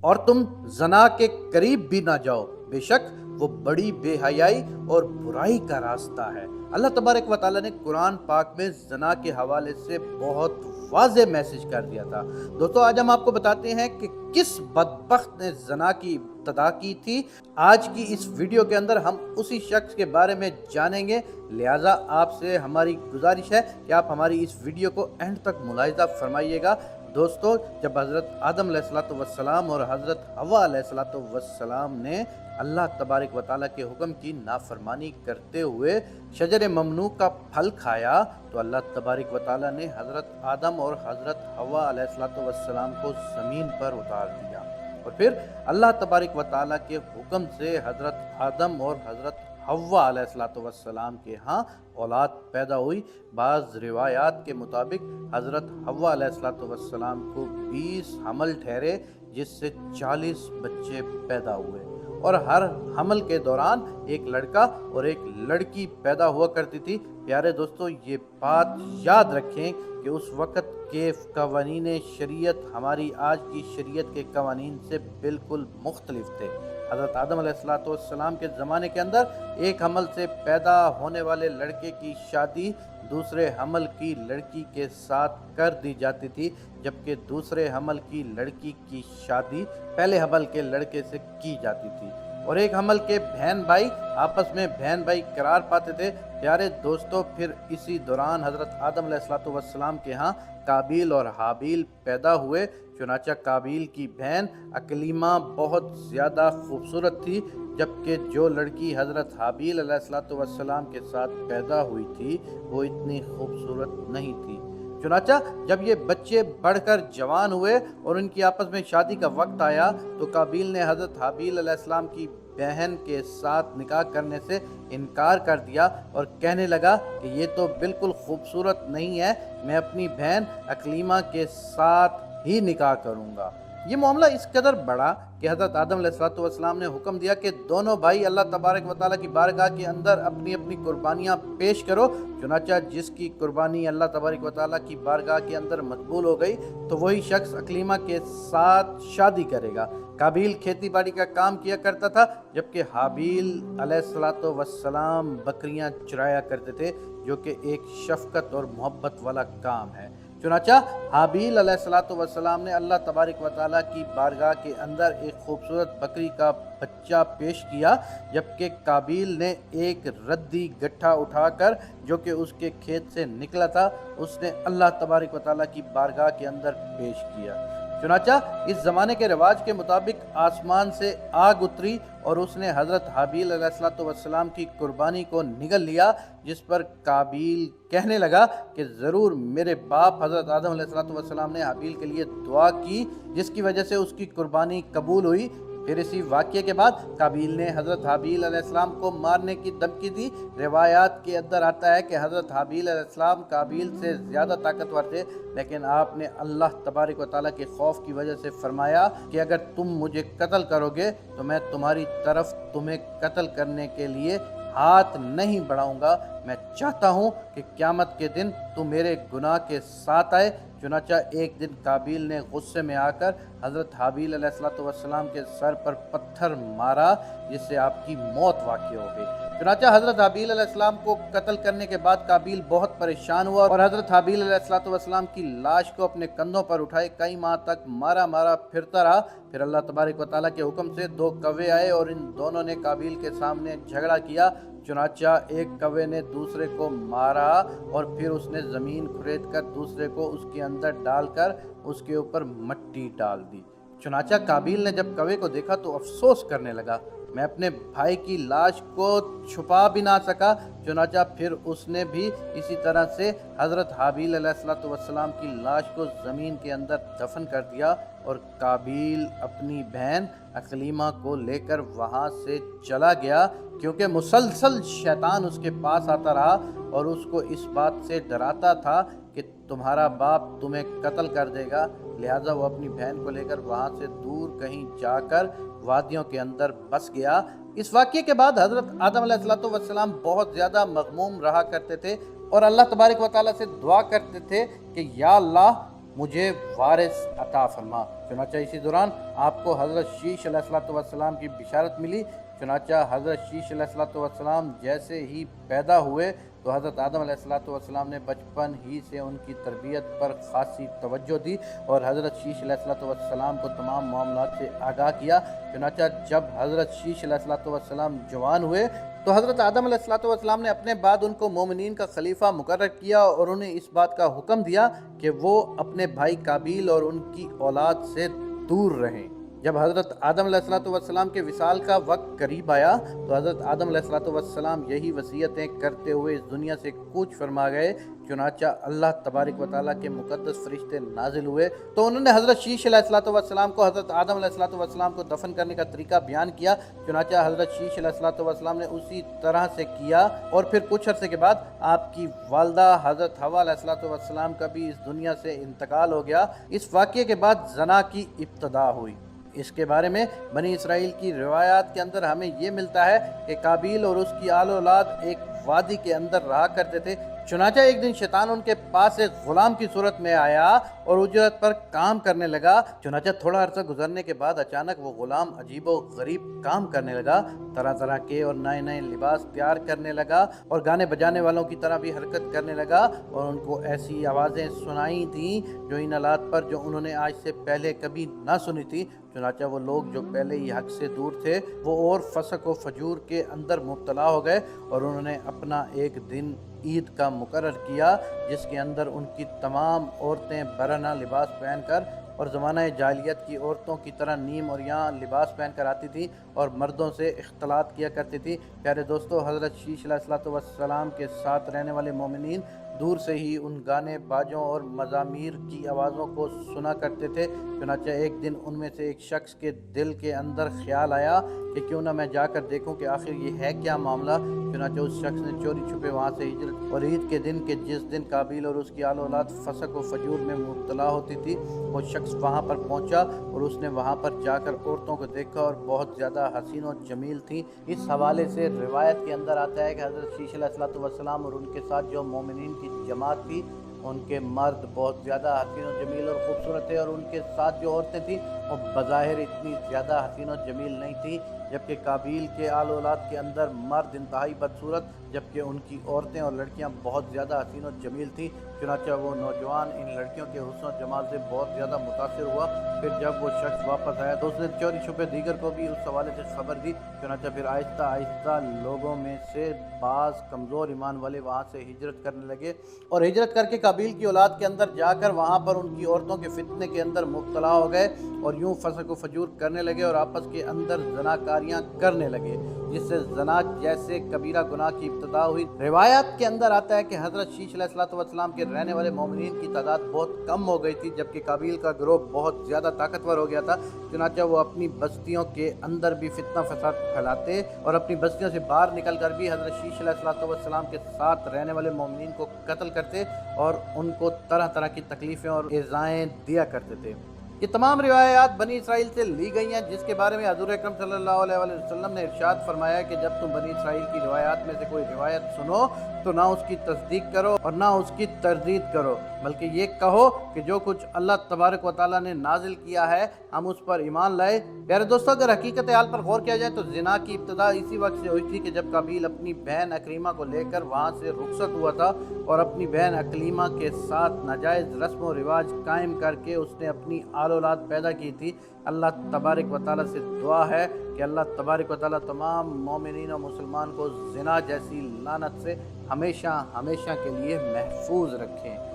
اور تم زنا کے قریب بھی نہ جاؤ، بے شک وہ بڑی بے حیائی اور برائی کا راستہ ہے۔ اللہ تبارک و تعالیٰ نے قرآن پاک میں زنا کے حوالے سے بہت واضح میسج کر دیا تھا۔ دوستو آج ہم آپ کو بتاتے ہیں کہ کس بدبخت نے زنا کی ابتدا کی تھی۔ آج کی اس ویڈیو کے اندر ہم اسی شخص کے بارے میں جانیں گے، لہٰذا آپ سے ہماری گزارش ہے کہ آپ ہماری اس ویڈیو کو اینڈ تک ملاحظہ فرمائیے گا۔ دوستو جب حضرت آدم علیہ السلام اور حضرت حوا علیہ السلام نے اللہ تبارک و تعالیٰ کے حکم کی نافرمانی کرتے ہوئے شجر ممنوع کا پھل کھایا تو اللہ تبارک و تعالیٰ نے حضرت آدم اور حضرت حوا علیہ السلام کو زمین پر اتار دیا، اور پھر اللہ تبارک و تعالیٰ کے حکم سے حضرت آدم اور حضرت حوا علیہ السلام کے ہاں اولاد پیدا ہوئی۔ بعض روایات کے مطابق حضرت حوا علیہ السلام کو 20 حمل ٹھہرے، جس سے 40 بچے پیدا ہوئے، اور ہر حمل کے دوران ایک لڑکا اور ایک لڑکی پیدا ہوا کرتی تھی۔ پیارے دوستو یہ بات یاد رکھیں کہ اس وقت کے قوانین شریعت ہماری آج کی شریعت کے قوانین سے بالکل مختلف تھے۔ حضرت آدم علیہ السلام کے زمانے کے اندر ایک حمل سے پیدا ہونے والے لڑکے کی شادی دوسرے حمل کی لڑکی کے ساتھ کر دی جاتی تھی، جبکہ دوسرے حمل کی لڑکی کی شادی پہلے حمل کے لڑکے سے کی جاتی تھی، اور ایک حمل کے بہن بھائی آپس میں بہن بھائی قرار پاتے تھے۔ پیارے دوستو پھر اسی دوران حضرت آدم علیہ السلام کے ہاں قابیل اور حابیل پیدا ہوئے۔ چنانچہ قابیل کی بہن اکلیمہ بہت زیادہ خوبصورت تھی، جبکہ جو لڑکی حضرت حابیل علیہ السلام کے ساتھ پیدا ہوئی تھی وہ اتنی خوبصورت نہیں تھی۔ چنانچہ جب یہ بچے بڑھ کر جوان ہوئے اور ان کی آپس میں شادی کا وقت آیا تو قابیل نے حضرت حابیل علیہ السلام کی بہن کے ساتھ نکاح کرنے سے انکار کر دیا اور کہنے لگا کہ یہ تو بالکل خوبصورت نہیں ہے، میں اپنی بہن اکلیمہ کے ساتھ ہی نکاح کروں گا۔ یہ معاملہ اس قدر بڑا کہ حضرت آدم علیہ السلام نے حکم دیا کہ دونوں بھائی اللہ تبارک و تعالیٰ کی بارگاہ کے اندر اپنی اپنی قربانیاں پیش کرو۔ چنانچہ جس کی قربانی اللہ تبارک و تعالیٰ کی بارگاہ کے اندر مقبول ہو گئی تو وہی شخص اکلیمہ کے ساتھ شادی کرے گا۔ قابیل کھیتی باڑی کا کام کیا کرتا تھا، جبکہ حابیل علیہ السلام بکریاں چرایا کرتے تھے، جو کہ ایک شفقت اور محبت والا کام ہے۔ چنانچہ حابیل علیہ السلام نے اللہ تبارک و تعالیٰ کی بارگاہ کے اندر ایک خوبصورت بکری کا بچہ پیش کیا، جبکہ قابیل نے ایک ردی گٹھا اٹھا کر جو کہ اس کے کھیت سے نکلا تھا اس نے اللہ تبارک و تعالیٰ کی بارگاہ کے اندر پیش کیا۔ چنانچہ اس زمانے کے رواج کے مطابق آسمان سے آگ اتری اور اس نے حضرت حابیل علیہ السلام کی قربانی کو نگل لیا، جس پر قابیل کہنے لگا کہ ضرور میرے باپ حضرت آدم علیہ السلام نے حابیل کے لیے دعا کی، جس کی وجہ سے اس کی قربانی قبول ہوئی۔ پھر اسی واقعے کے بعد قابیل نے حضرت حابیل علیہ السلام کو مارنے کی دھمکی دی۔ روایات کے اندر آتا ہے کہ حضرت حابیل علیہ السلام قابیل سے زیادہ طاقتور تھے، لیکن آپ نے اللہ تبارک و تعالیٰ کے خوف کی وجہ سے فرمایا کہ اگر تم مجھے قتل کرو گے تو میں تمہاری طرف تمہیں قتل کرنے کے لیے ہاتھ نہیں بڑھاؤں گا، میں چاہتا ہوں کہ قیامت کے دن تم میرے گناہ کے ساتھ آئے۔ چنانچہ ایک دن قابیل نے غصے میں آ کر حضرت حابیل علیہ السلام کے سر پر پتھر مارا، جس سے آپ کی موت واقع ہو گئی۔ چنانچہ حضرت حابیل علیہ السلام کو قتل کرنے کے بعد قابیل بہت پریشان ہوا اور حضرت حابیل علیہ السلام کی لاش کو اپنے کندھوں پر اٹھائے کئی ماہ تک مارا پھرتا رہا۔ پھر اللہ تبارک و تعالیٰ کے حکم سے 2 کوے آئے اور ان دونوں نے قابیل کے سامنے جھگڑا کیا۔ چنانچہ ایک کوے نے دوسرے کو مارا اور پھر اس نے زمین کھرید کر دوسرے کو اس کے اندر ڈال کر اس کے اوپر مٹی ڈال دی۔ چنانچہ قابیل نے جب کوے کو دیکھا تو افسوس کرنے لگا، میں اپنے بھائی کی لاش کو چھپا بھی نہ سکا۔ چنانچہ پھر اس نے بھی اسی طرح سے حضرت حابیل علیہ السلام کی لاش کو زمین کے اندر دفن کر دیا، اور قابیل اپنی بہن اکلیمہ کو لے کر وہاں سے چلا گیا، کیونکہ مسلسل شیطان اس کے پاس آتا رہا اور اس کو اس بات سے ڈراتا تھا کہ تمہارا باپ تمہیں قتل کر دے گا۔ لہٰذا وہ اپنی بہن کو لے کر وہاں سے دور کہیں جا کر وادیوں کے اندر بس گیا۔ اس واقعے کے بعد حضرت آدم علیہ السلام بہت زیادہ مغموم رہا کرتے تھے اور اللہ تبارک و تعالیٰ سے دعا کرتے تھے کہ یا اللہ مجھے وارث عطا فرما۔ چنانچہ اسی دوران آپ کو حضرت شیش علیہ السلام کی بشارت ملی۔ چنانچہ حضرت شیش علیہ السلام جیسے ہی پیدا ہوئے تو حضرت آدم علیہ السلام نے بچپن ہی سے ان کی تربیت پر خاصی توجہ دی اور حضرت شیش علیہ السلام کو تمام معاملات سے آگاہ کیا۔ چنانچہ جب حضرت شیش علیہ السلام جوان ہوئے تو حضرت آدم علیہ السلام نے اپنے بعد ان کو مومنین کا خلیفہ مقرر کیا اور انہیں اس بات کا حکم دیا کہ وہ اپنے بھائی قابیل اور ان کی اولاد سے دور رہیں۔ جب حضرت آدم علیہ السلام کے وصال کا وقت قریب آیا تو حضرت آدم علیہ السلام یہی وصیتیں کرتے ہوئے اس دنیا سے کوچ فرما گئے۔ چنانچہ اللہ تبارک و تعالیٰ کے مقدس فرشتے نازل ہوئے تو انہوں نے حضرت شیش علیہ السلام کو حضرت آدم علیہ السلام کو دفن کرنے کا طریقہ بیان کیا۔ چنانچہ حضرت شیش علیہ السلام نے اسی طرح سے کیا اور پھر کچھ عرصے کے بعد آپ کی والدہ حضرت حوا علیہ السلام کا بھی اس دنیا سے انتقال ہو گیا۔ اس واقعے کے بعد زنا کی ابتدا ہوئی۔ اس کے بارے میں بنی اسرائیل کی روایات کے اندر ہمیں یہ ملتا ہے کہ قابیل اور اس کی آل اولاد ایک وادی کے اندر رہا کرتے تھے۔ چنانچہ ایک دن شیطان ان کے پاس ایک غلام کی صورت میں آیا اور اجرت پر کام کرنے لگا۔ چنانچہ تھوڑا عرصہ گزرنے کے بعد اچانک وہ غلام عجیب و غریب کام کرنے لگا، طرح طرح کے اور نئے نئے لباس تیار کرنے لگا اور گانے بجانے والوں کی طرح بھی حرکت کرنے لگا اور ان کو ایسی آوازیں سنائی تھیں جو ان آلات پر جو انہوں نے آج سے پہلے کبھی نہ سنی تھی۔ چنانچہ وہ لوگ جو پہلے ہی حق سے دور تھے وہ اور فسق و فجور کے اندر مبتلا ہو گئے اور انہوں نے اپنا ایک دن عید کا مقرر کیا جس کے اندر ان کی تمام عورتیں برہنہ لباس پہن کر اور زمانہ جاہلیت کی عورتوں کی طرح نیم اور یاں لباس پہن کر آتی تھی اور مردوں سے اختلاط کیا کرتی تھی۔ پیارے دوستو، حضرت شیش علیہ السلام کے ساتھ رہنے والے مومنین دور سے ہی ان گانے باجوں اور مزامیر کی آوازوں کو سنا کرتے تھے۔ چنانچہ ایک دن ان میں سے ایک شخص کے دل کے اندر خیال آیا کہ کیوں نہ میں جا کر دیکھوں کہ آخر یہ ہے کیا معاملہ۔ چنانچہ اس شخص نے چوری چھپے وہاں سے ہجرت اور عید کے دن جس دن قابیل اور اس کی آل اولاد فسق و فجور میں مبتلا ہوتی تھی وہ شخص وہاں پر پہنچا اور اس نے وہاں پر جا کر عورتوں کو دیکھا اور بہت زیادہ حسین و جمیل تھیں۔ اس حوالے سے روایت کے اندر آتا ہے کہ حضرت شیش علیہ السلام اور ان کے ساتھ جو مومنین کی جماعت تھی ان کے مرد بہت زیادہ حسین و جمیل اور خوبصورت تھے اور ان کے ساتھ جو عورتیں تھیں وہ بظاہر اتنی زیادہ حسین و جمیل نہیں تھیں، جبکہ قابیل کے آل اولاد کے اندر مرد انتہائی بدصورت جبکہ ان کی عورتیں اور لڑکیاں بہت زیادہ حسین و جمیل تھیں۔ چنانچہ وہ نوجوان ان لڑکیوں کے حسن و جمال سے بہت زیادہ متاثر ہوا۔ پھر جب وہ شخص واپس آیا تو اس نے چوری چھپے دیگر کو بھی اس حوالے سے خبر دی۔ چنانچہ پھر آہستہ آہستہ لوگوں میں سے بعض کمزور ایمان والے وہاں سے ہجرت کرنے لگے اور ہجرت کر کے قابیل کی اولاد کے اندر جا کر وہاں پر ان کی عورتوں کے فتنے کے اندر مبتلا ہو گئے اور یوں فسق و فجور کرنے لگے اور آپس کے اندر زناکاریاں کرنے لگے، جس سے زنا جیسے کبیرہ گناہ کی ابتدا ہوئی۔ روایات کے اندر آتا ہے کہ حضرت شیش علیہ السلام کے رہنے والے مومنین کی تعداد بہت کم ہو گئی تھی جبکہ قابیل کا گروہ بہت زیادہ طاقتور ہو گیا تھا۔ چنانچہ وہ اپنی بستیوں کے اندر بھی فتنہ فساد پھیلاتے اور اپنی بستیوں سے باہر نکل کر بھی حضرت شیش علیہ السلام کے ساتھ رہنے والے مومنین کو قتل کرتے اور ان کو طرح طرح کی تکلیفیں اور ایذائیں دیا کرتے تھے۔ یہ تمام روایات بنی اسرائیل سے لی گئی ہیں جس کے بارے میں حضور اکرم صلی اللہ علیہ وسلم نے ارشاد فرمایا کہ جب تم بنی اسرائیل کی روایات میں سے کوئی روایت سنو تو نہ اس کی تصدیق کرو اور نہ اس کی تردید کرو، بلکہ یہ کہو کہ جو کچھ اللہ تبارک و تعالیٰ نے نازل کیا ہے ہم اس پر ایمان لائے۔ پیارے دوستو، اگر حقیقت حال پر غور کیا جائے تو زنا کی ابتدا اسی وقت سے ہوئی تھی کہ جب قابیل اپنی بہن اکریمہ کو لے کر وہاں سے رخصت ہوا تھا اور اپنی بہن اکلیمہ کے ساتھ ناجائز رسم و رواج قائم کر کے اس نے اپنی آل اولاد پیدا کی تھی۔ اللہ تبارک و تعالیٰ سے دعا ہے کہ اللہ تبارک و تعالیٰ تمام مومنین و مسلمان کو زنا جیسی لعنت سے ہمیشہ ہمیشہ کے لیے محفوظ رکھیں۔